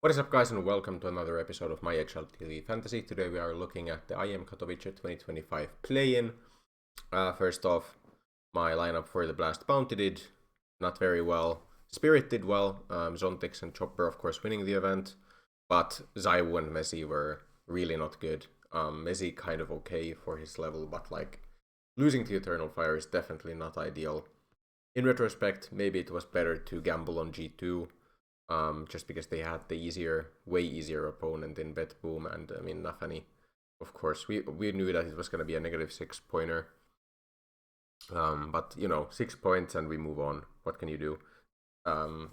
What is up, guys, and welcome to another episode of my HLTV Fantasy. Today we are looking at the IEM Katowice 2025 play-in. First off, my lineup for the Blast Bounty did not very well. Spirit did well, Zontix and Chopper of course winning the event, but Zaiwu and Messi were really not good. Messi kind of okay for his level, but like losing to Eternal Fire is definitely not ideal. In retrospect, maybe it was better to gamble on G2. Just because they had the way easier opponent in Bet Boom and Nafani. Of course, we knew that it was going to be a negative 6-pointer. But 6 points and we move on. What can you do? The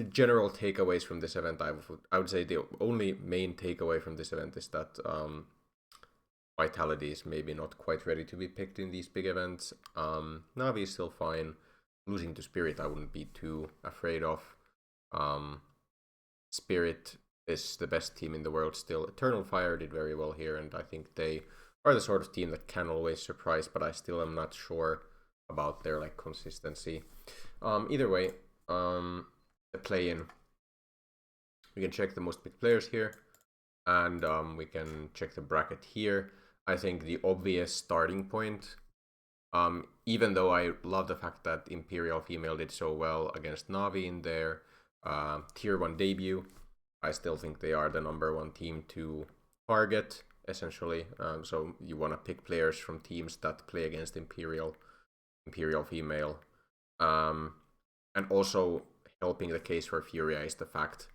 general takeaways from this event, I would say the only main takeaway from this event is that Vitality is maybe not quite ready to be picked in these big events. Navi is still fine. Losing to Spirit, I wouldn't be too afraid of. Spirit is the best team in the world still. Eternal Fire did very well here, and I think they are the sort of team that can always surprise, but I still am not sure about their consistency. Either way, the play-in, we can check the most picked players here, and we can check the bracket here. I think the obvious starting point, even though I love the fact that Imperial Female did so well against Navi in their Tier 1 debut, I still think they are the #1 team to target, essentially. So you want to pick players from teams that play against Imperial Female. And also helping the case for Furia is the fact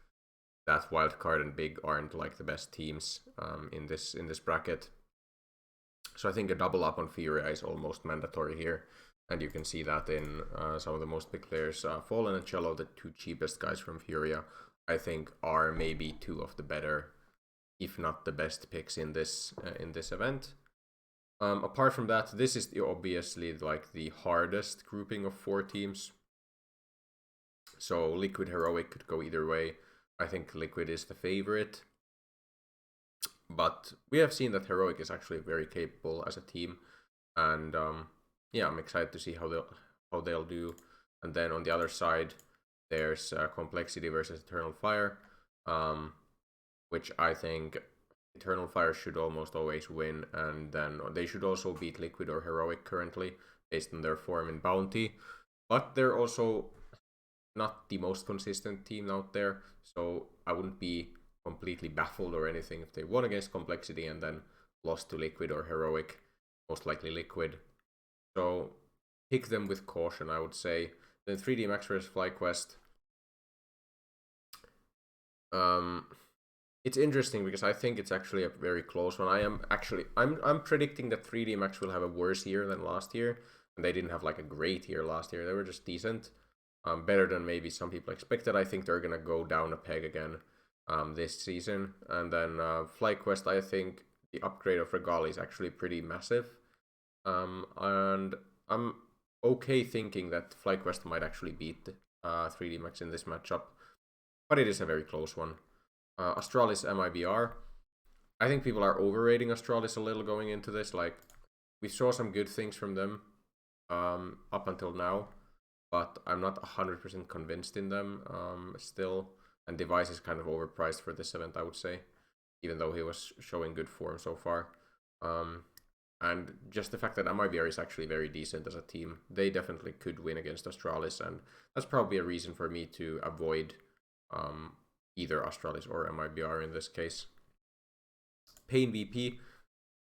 that Wildcard and Big aren't like the best teams in this bracket. So I think a double up on Furia is almost mandatory here. And you can see that in some of the most big players. Fallen and Cello, the two cheapest guys from Furia, I think are maybe two of the better, if not the best picks in this event. Apart from that, this is obviously the hardest grouping of 4 teams. So Liquid Heroic could go either way. I think Liquid is the favorite. But we have seen that Heroic is actually very capable as a team. And yeah, I'm excited to see how they'll do. And then on the other side, there's Complexity versus Eternal Fire, which I think Eternal Fire should almost always win, and then they should also beat Liquid or Heroic currently, based on their form in Bounty. But they're also not the most consistent team out there, so I wouldn't be completely baffled or anything if they won against Complexity and then lost to Liquid or Heroic, most likely Liquid. So pick them with caution, I would say. Then 3D Max vs FlyQuest. It's interesting because I think it's actually a very close one. I'm predicting that 3D Max will have a worse year than last year, and they didn't have a great year last year. They were just decent, better than maybe some people expected. I think they're gonna go down a peg again this season. And then FlyQuest, I think the upgrade of Regali is actually pretty massive. And I'm okay thinking that FlyQuest might actually beat 3D Max in this matchup, but it is a very close one. Astralis MIBR. I think people are overrating Astralis a little going into this. We saw some good things from them up until now, but I'm not 100% convinced in them still. And Device is kind of overpriced for this event, I would say, even though he was showing good form so far. And just the fact that MIBR is actually very decent as a team, they definitely could win against Astralis, and that's probably a reason for me to avoid either Astralis or MIBR in this case. Pain VP,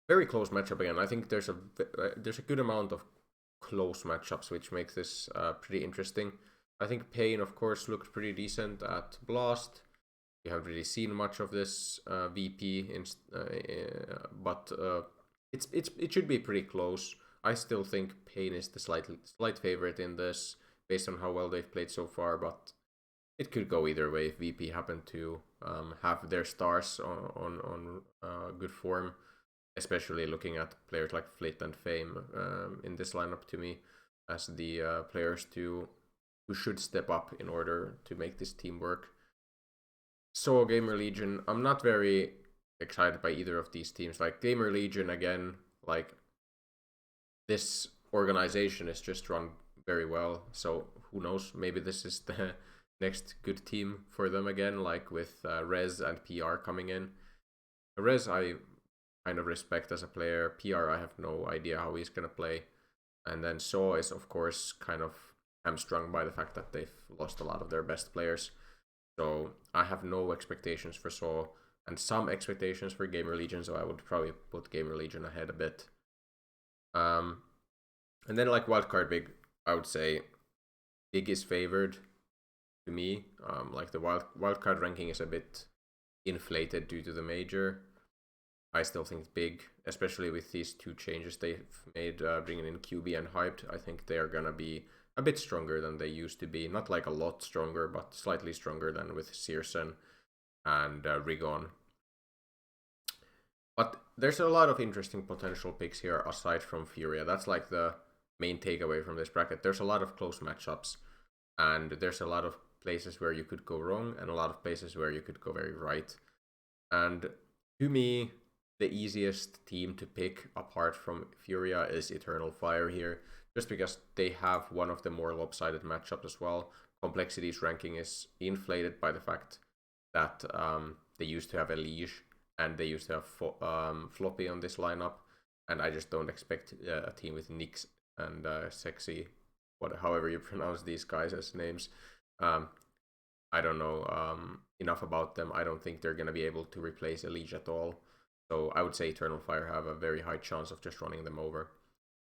very close matchup again. I think there's a good amount of close matchups, which makes this pretty interesting. I think Pain, of course, looked pretty decent at Blast. We haven't really seen much of this VP, but it should be pretty close. I still think Pain is the slight favorite in this, based on how well they've played so far, but it could go either way if VP happen to have their stars on good form, especially looking at players like Flit and Fame in this lineup to me as the players who should step up in order to make this team work. So Gamer Legion, I'm not very excited by either of these teams. Gamer Legion, again, this organization is just run very well, so who knows, maybe this is next good team for them again, like with Rez and PR coming in. Rez I kind of respect as a player. PR I have no idea how he's gonna play. And then Saw is of course kind of hamstrung by the fact that they've lost a lot of their best players. So I have no expectations for Saw and some expectations for Gamer Legion, so I would probably put Gamer Legion ahead a bit. And then like Wildcard Big, I would say Big is favored to me. Like the wildcard ranking is a bit inflated due to the major. I still think Big, especially with these two changes they've made, bringing in QB and Hyped, I think they are gonna be a bit stronger than they used to be. Not like a lot stronger, but slightly stronger than with Searson and Rigon. But there's a lot of interesting potential picks here aside from Furia. That's like the main takeaway from this bracket. There's a lot of close matchups, and there's a lot of places where you could go wrong and a lot of places where you could go very right. And to me, the easiest team to pick apart from Furia is Eternal Fire here, just because they have one of the more lopsided matchups as well. Complexity's ranking is inflated by the fact that they used to have Elige and they used to have Floppy on this lineup, and I just don't expect a team with Nyx and Sexy, however you pronounce these guys' names. I don't know enough about them. I don't think they're going to be able to replace Elige at all. So I would say Eternal Fire have a very high chance of just running them over.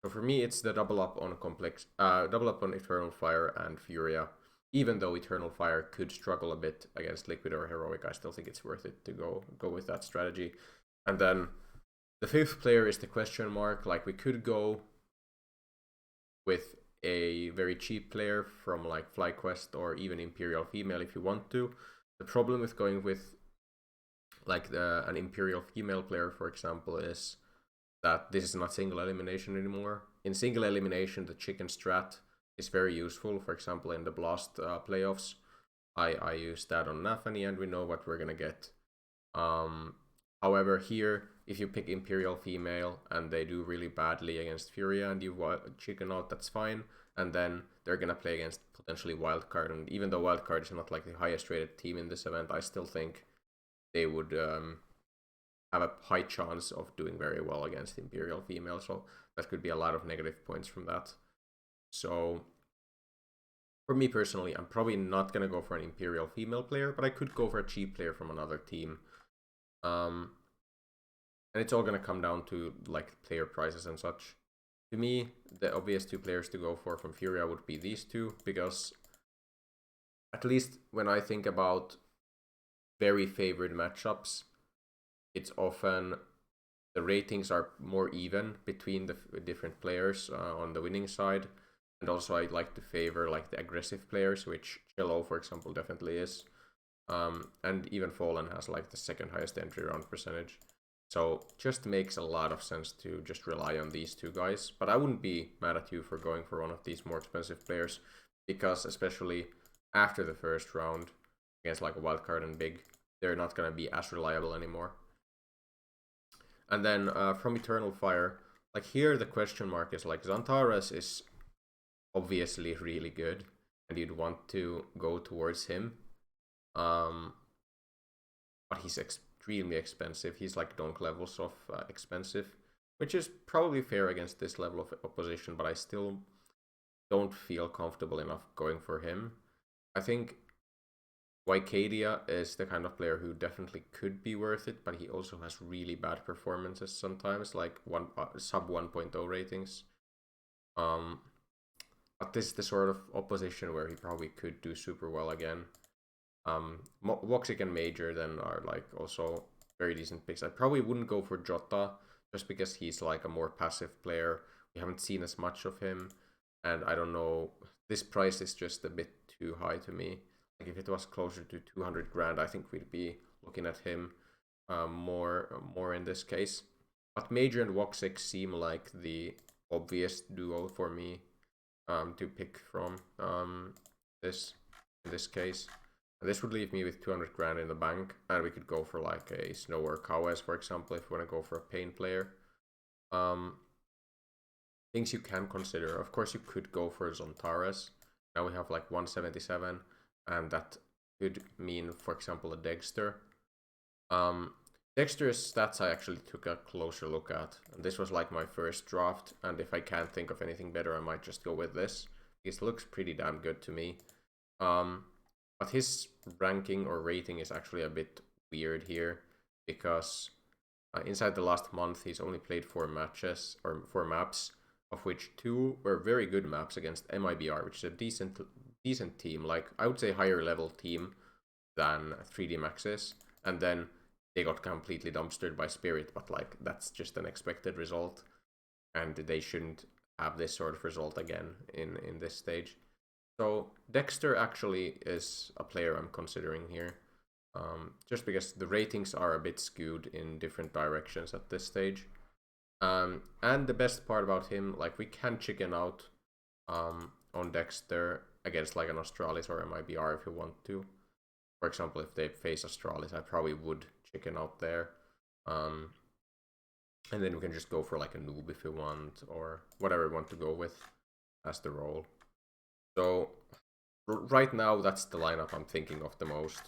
So for me, it's the double up on Eternal Fire and Furia. Even though Eternal Fire could struggle a bit against Liquid or Heroic, I still think it's worth it to go with that strategy. And then the fifth player is the question mark. Like, we could go with a very cheap player from like FlyQuest or even Imperial Female if you want to. The problem with going with like an Imperial Female player, for example, is that this is not single elimination anymore. In single elimination, the chicken strat is very useful. For example, in the Blast playoffs, I used that on Nafani, and we know what we're gonna get. However, here, if you pick Imperial Female and they do really badly against Furia and you chicken out, that's fine. And then they're gonna play against potentially Wildcard, and even though Wildcard is not like the highest rated team in this event, I still think they would have a high chance of doing very well against Imperial Female. So that could be a lot of negative points from that. So for me personally, I'm probably not gonna go for an Imperial Female player, but I could go for a cheap player from another team. And it's all gonna come down to like player prices and such. To me, the obvious two players to go for from Furia would be these two, because at least when I think about very favored matchups, it's often the ratings are more even between the different players on the winning side. And also I like to favor like the aggressive players, which Cello, for example, definitely is. And even Fallen has like the second highest entry round percentage. So just makes a lot of sense to just rely on these two guys. But I wouldn't be mad at you for going for one of these more expensive players, because especially after the first round against like a Wildcard and Big, they're not going to be as reliable anymore. And then from Eternal Fire, like here the question mark is like Xantares is obviously really good and you'd want to go towards him. But he's extremely expensive. He's like donk levels of expensive, which is probably fair against this level of opposition, but I still don't feel comfortable enough going for him. I think Wycadia is the kind of player who definitely could be worth it, but he also has really bad performances sometimes, like sub 1.0 ratings. But this is the sort of opposition where he probably could do super well again. Voxic and Major then are like also very decent picks. I probably wouldn't go for Jota just because he's like a more passive player. We haven't seen as much of him, and I don't know. This price is just a bit too high to me. Like if it was closer to 200 grand, I think we'd be looking at him more in this case. But Major and Voxic seem like the obvious duo for me to pick from in this case. This would leave me with 200 grand in the bank, and we could go for like a Snow or Kawes, for example, if we want to go for a Pain player. Things you can consider. Of course, you could go for Xantares. Now we have like 177, and that could mean, for example, a Dexter. Dexter's stats I actually took a closer look at, and this was like my first draft, and if I can't think of anything better, I might just go with this. This looks pretty damn good to me. But his ranking or rating is actually a bit weird here, because inside the last month he's only played 4 matches, or 4 maps, of which 2 were very good maps against MIBR, which is a decent team, like I would say higher level team than 3D Max is, and then they got completely dumpstered by Spirit, but like that's just an expected result, and they shouldn't have this sort of result again in this stage. So Dexter actually is a player I'm considering here, just because the ratings are a bit skewed in different directions at this stage. And the best part about him, like we can chicken out on Dexter against like an Astralis or a MIBR if you want to. For example, if they face Astralis, I probably would chicken out there. And then we can just go for like a noob if you want, or whatever you want to go with as the role. So right now, that's the lineup I'm thinking of the most.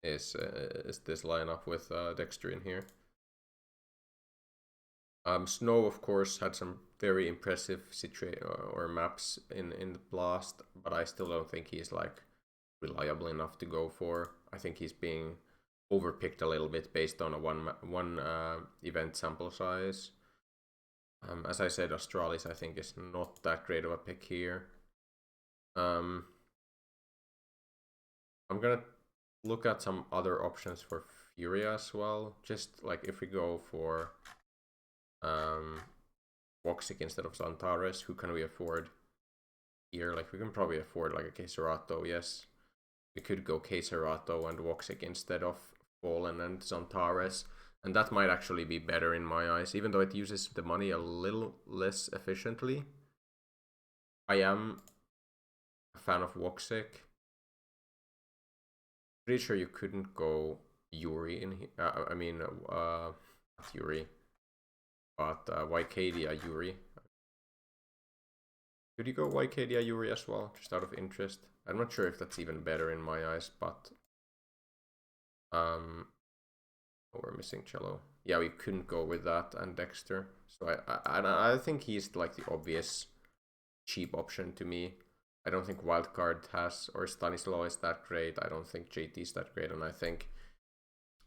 Is this lineup with Dexter in here. Snow, of course, had some very impressive or maps in the Blast, but I still don't think he's like reliable enough to go for. I think he's being overpicked a little bit based on a one event sample size. As I said, Astralis I think is not that great of a pick here. I'm gonna look at some other options for Furia as well. Just like if we go for Voxic instead of Zantares, who can we afford here? Like we can probably afford like a Caserato, yes. We could go Caserato and Voxic instead of Fallen and Zantares, and that might actually be better in my eyes, even though it uses the money a little less efficiently. I am a fan of Voxic. Pretty sure you couldn't go Yuri in here. Not Yuri, but Wycadia Yuri. Could you go Wycadia Yuri as well, just out of interest? I'm not sure if that's even better in my eyes, but oh, we're missing Cello. Yeah, we couldn't go with that and Dexter. So I think he's like the obvious cheap option to me. I don't think Wildcard has, or Stanislaw is that great. I don't think JT is that great, and I think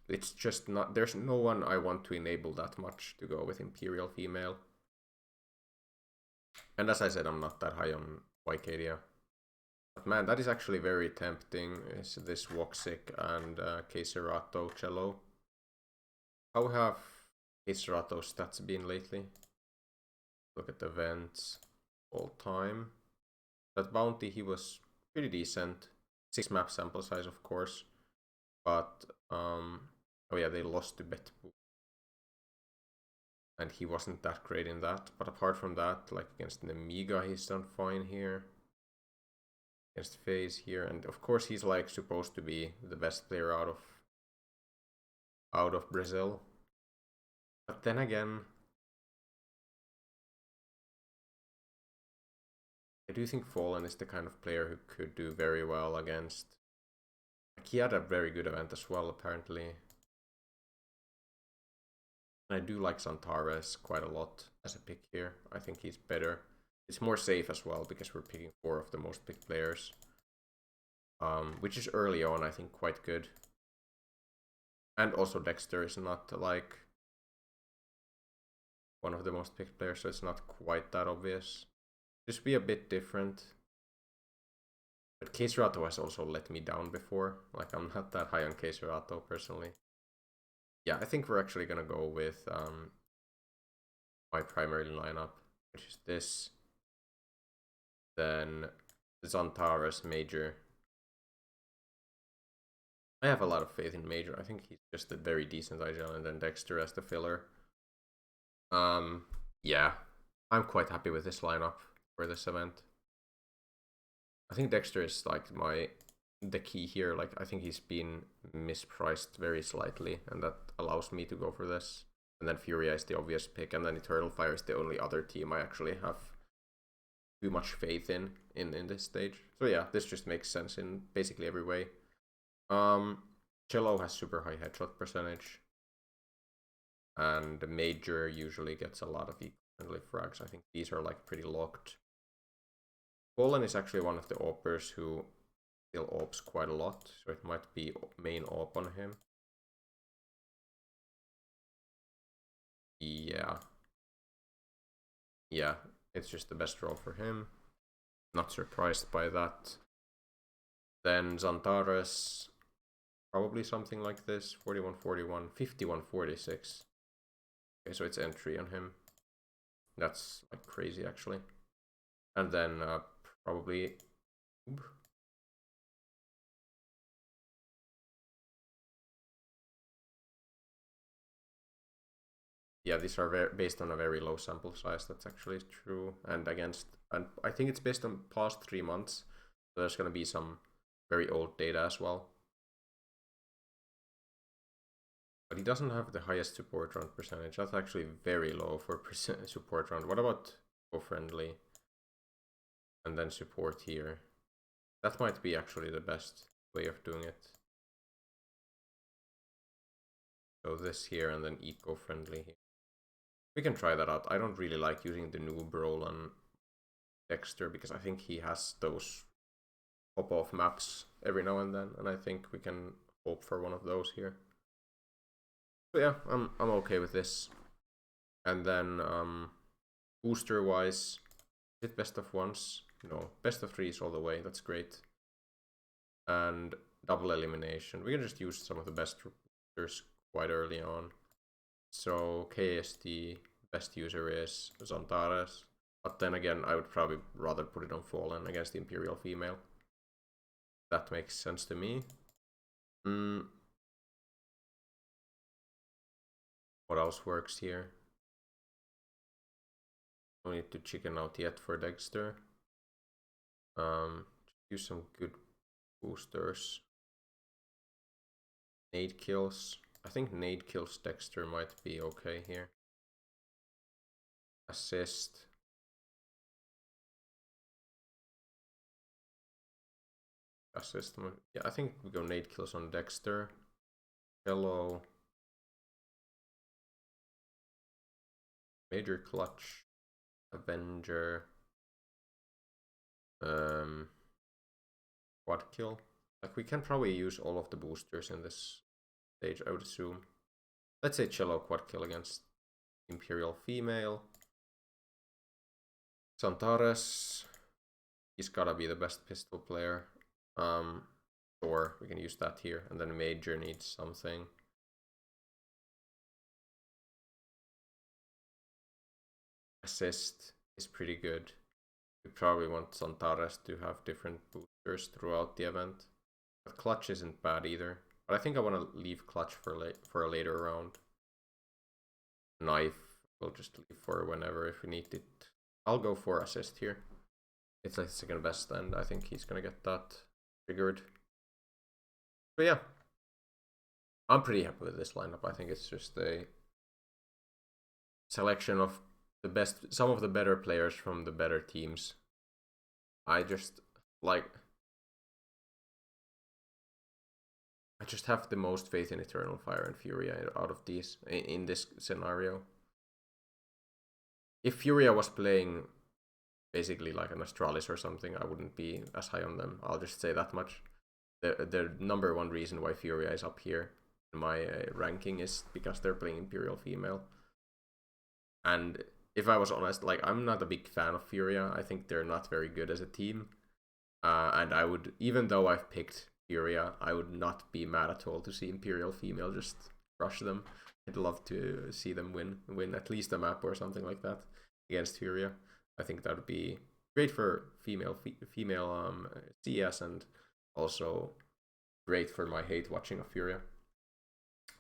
it's just not, there's no one I want to enable that much to go with Imperial Female. And as I said, I'm not that high on Wycadia. But man, that is actually very tempting, is this Voxic and Caserato Cello. How have Caserato's stats been lately? Look at the events all time. That bounty, he was pretty decent. 6 map sample size, of course. But, oh yeah, they lost to Betbu. And he wasn't that great in that. But apart from that, like against Nemiga, he's done fine here. Against FaZe here. And of course, he's like supposed to be the best player out of Brazil. But then again, I do think Fallen is the kind of player who could do very well against. Like, he had a very good event as well, apparently. And I do like Zantares quite a lot as a pick here. I think he's better. It's more safe as well because we're picking 4 of the most picked players. Which is early on, I think, quite good. And also Dexter is not like one of the most picked players, so it's not quite that obvious. Just be a bit different. But Caserato has also let me down before. Like, I'm not that high on Caserato personally. Yeah, I think we're actually gonna go with my primary lineup, which is this. Then Zantares Major. I have a lot of faith in Major. I think he's just a very decent IGL, and then Dexter as the filler. Yeah, I'm quite happy with this lineup for this event. I think Dexter is like the key here. Like, I think he's been mispriced very slightly, and that allows me to go for this. And then Furia is the obvious pick, and then Eternal Fire is the only other team I actually have too much faith in this stage. So yeah, this just makes sense in basically every way. Cello has super high headshot percentage, and the major usually gets a lot of eco-friendly frags. I think these are like pretty locked. Fallen is actually one of the AWPers who still AWPs quite a lot, so it might be main AWP on him. Yeah, it's just the best role for him. Not surprised by that. Then Xantares, probably something like this. 41-41, 51-46. Okay, so it's entry on him. That's like crazy actually. And then probably yeah, these are based on a very low sample size. That's actually true. And I think it's based on past 3 months. So there's going to be some very old data as well. But he doesn't have the highest support round percentage. That's actually very low for support round. What about eco-friendly? And then support here. That might be actually the best way of doing it. So this here and then eco-friendly here. We can try that out. I don't really like using the noob role on Dexter because I think he has those pop-off maps every now and then, and I think we can hope for one of those here. So yeah, I'm okay with this. And then booster wise, is it best of ones? No, best of threes all the way. That's great. And double elimination. We can just use some of the best boosters quite early on. So KSD best user is Xantares. But then again, I would probably rather put it on Fallen against the Imperial female. That makes sense to me. What else works here? No need to chicken out yet for Dexter. Use some good boosters. Nade kills. I think nade kills Dexter might be okay here. Assist. Yeah, I think we go nade kills on Dexter. Cello. Major clutch. Avenger. Quad kill. Like we can probably use all of the boosters in this stage, I would assume. Let's say Cello quad kill against Imperial female. Xantares. He's gotta be the best pistol player. Or we can use that here, and then Major needs something. Assist is pretty good. We probably want Xantares to have different boosters throughout the event. But clutch isn't bad either. But I think I want to leave clutch for a later round. Knife, we'll just leave for whenever if we need it. I'll go for assist here. It's like second best, and I think he's gonna get that triggered. But yeah, I'm pretty happy with this lineup. I think it's just a selection of the best, some of the better players from the better teams. I just have the most faith in Eternal Fire and Furia out of these in this scenario. If Furia was playing basically like an Astralis or something, I wouldn't be as high on them. I'll just say that much. The number one reason why Furia is up here in my ranking is because they're playing Imperial female. And if I was honest, like I'm not a big fan of Furia. I think they're not very good as a team. And I would, even though I've picked Furia, I would not be mad at all to see Imperial female just crush them. I'd love to see them win at least a map or something like that against Furia. I think that would be great for female CS, and also great for my hate watching of Furia.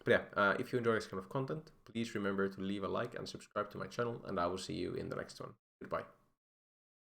But yeah, if you enjoy this kind of content, please remember to leave a like and subscribe to my channel, and I will see you in the next one. Goodbye.